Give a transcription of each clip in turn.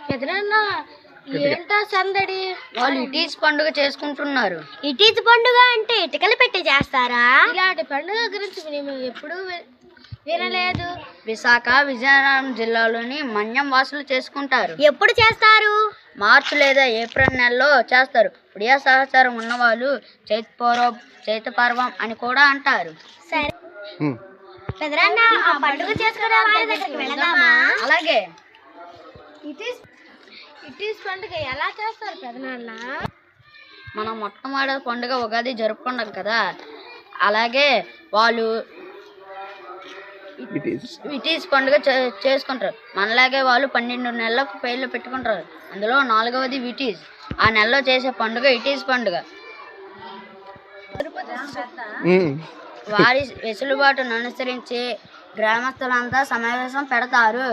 పెదనాన్న ఏంటా సందడి? వాళ్ళు ఇటీజ్ పండుగ చేసుకుంటున్నారు. ఇటీజ్ పండుగ అంటే ఇటుకలు పెట్టి చేస్తారా? ఇలాంటి పండుగ గురించి మేము ఎప్పుడూ వినలేదు. విశాఖ విజయనగరం జిల్లాలోని మన్యం వాసులు చేసుకుంటారు. ఎప్పుడు చేస్తారు? మార్చి లేదా ఏప్రిల్ నెలలో చేస్తారు. ప్రియ సహచారం ఉన్నవాళ్ళు చైతపర్వం అని కూడా అంటారు. సరే పెదనాన్న, ఆ పండుగ చేసుకునే వాళ్ళ దగ్గరికి వెళదామా? అలాగే. ఇటీజ్ పండుగ ఎలా చేస్తారు పెదనాన్న? మనం మొట్టమొదటి పండుగ ఉగాది జరుపుకుంటాం కదా, అలాగే వాళ్ళు ఇటీజ్ పండుగ చేసుకుంటారు. మనలాగే వాళ్ళు 12 నెలలకు పేర్లు పెట్టుకుంటారు. అందులో 4వది విటీజ్. ఆ నెలలో చేసే పండుగ ఇటీజ్ పండుగ. వారి వెసులుబాటును అనుసరించి గ్రామస్తులంతా సమావేశం పెడతారు.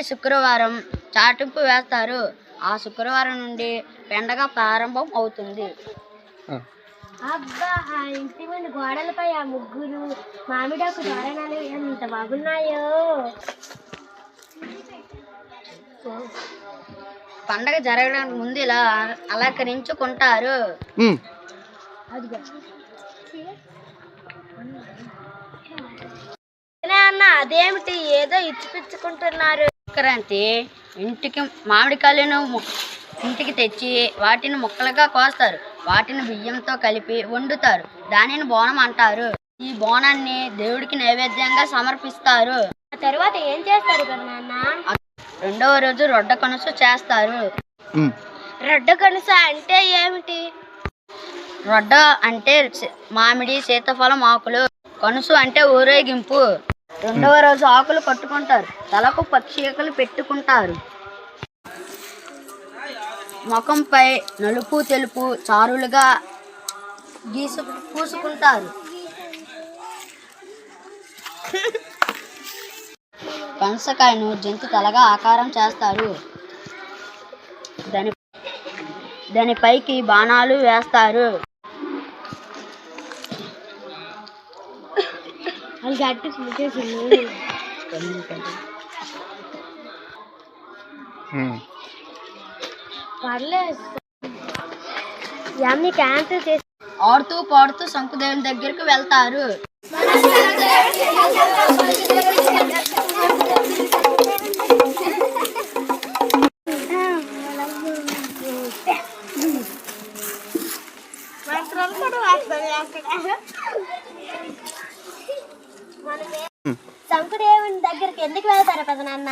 శుక్రవారం చాటింపు వేస్తారు. ఆ శుక్రవారం నుండి పండగ ప్రారంభం అవుతుంది. అబ్బా, ఆ ఇంటి ముందు గోడలపై ఆ ముగ్గురు మామిడాకు తోరణాలు ఎంత బాగున్నాయో. పండగ జరగడానికి ముందు ఇలా అలంకరించుకుంటారు. అన్న, అదేమిటి ఏదో ఇచ్చిపుచ్చుకుంటున్నారు? సంక్రాంతి ఇంటికి మామిడికాయలను ఇంటికి తెచ్చి వాటిని ముక్కలుగా కోస్తారు. వాటిని బియ్యంతో కలిపి వండుతారు. దానిని బోనం అంటారు. ఈ బోనాన్ని దేవుడికి నైవేద్యంగా సమర్పిస్తారు. ఆ తర్వాత ఏం చేస్తారు నాన్న? రెండవ రోజు రొడ్డ కనుసు చేస్తారు. రొడ్డ కనుస అంటే ఏమిటి? రొడ్డ అంటే మామిడి సీతాఫలం ఆకులు, కనుసు అంటే ఊరేగింపు. రెండవ రోజు ఆకులు కట్టుకుంటారు. తలకు పక్షికలు పెట్టుకుంటారు. ముఖంపై నలుపు తెలుపు చారులుగా పూసుకుంటారు. పనసకాయను జంతు తలగా ఆకారం చేస్తారు. దానిపైకి బాణాలు వేస్తారు. ఆడుతూ పాడుతూ శంకుదేవుని దగ్గరకు వెళ్తారు. శంకుదేవుని దగ్గరికి ఎందుకు వెళ్తారా పెదనాన్న?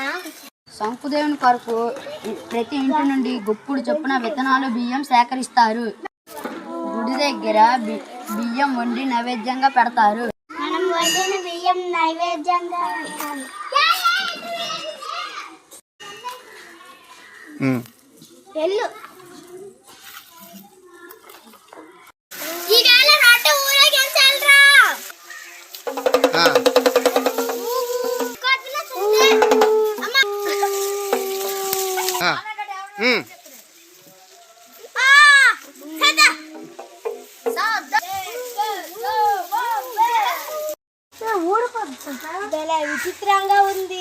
శంకుదేవుని కొరకు ప్రతి ఇంటి నుండి గుప్పుడు చొప్పున విత్తనాలు బియ్యం సేకరిస్తారు. గుడి దగ్గర బియ్యం వండి నైవేద్యంగా పెడతారు. మనం వండిన బియ్యం నైవేద్యంగా విచిత్రంగా ఉంది.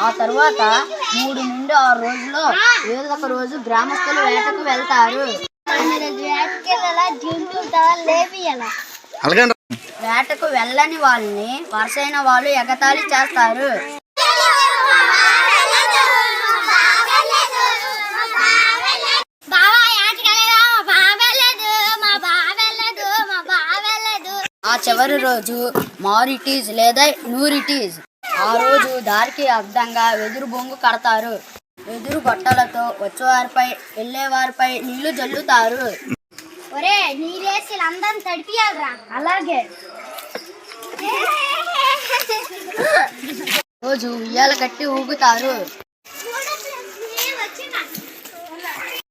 ఆ తర్వాత 3 నుండి 6 రోజుల్లో ఏదో ఒక రోజు గ్రామస్తులు వేటకు వెళ్తారు. వేటకు వెళ్ళని వాళ్ళని వరుసైన వాళ్ళు ఎగతాళి చేస్తారు. ఆ చివరి రోజు మారిటీజ్ లేదా నూరిటీజ్. ఆ రోజు దారికి అడ్డంగా వెదురు బొంగు కడతారు. వెదురు గొట్టలతో వచ్చేవారిపై వెళ్ళేవారిపై నీళ్లు జల్లుతారు. ఒరే, నీరేసి అందరం తడిపియాలరా. అలాగే. రోజు ఉయ్యాల కట్టి ఊగుతారు.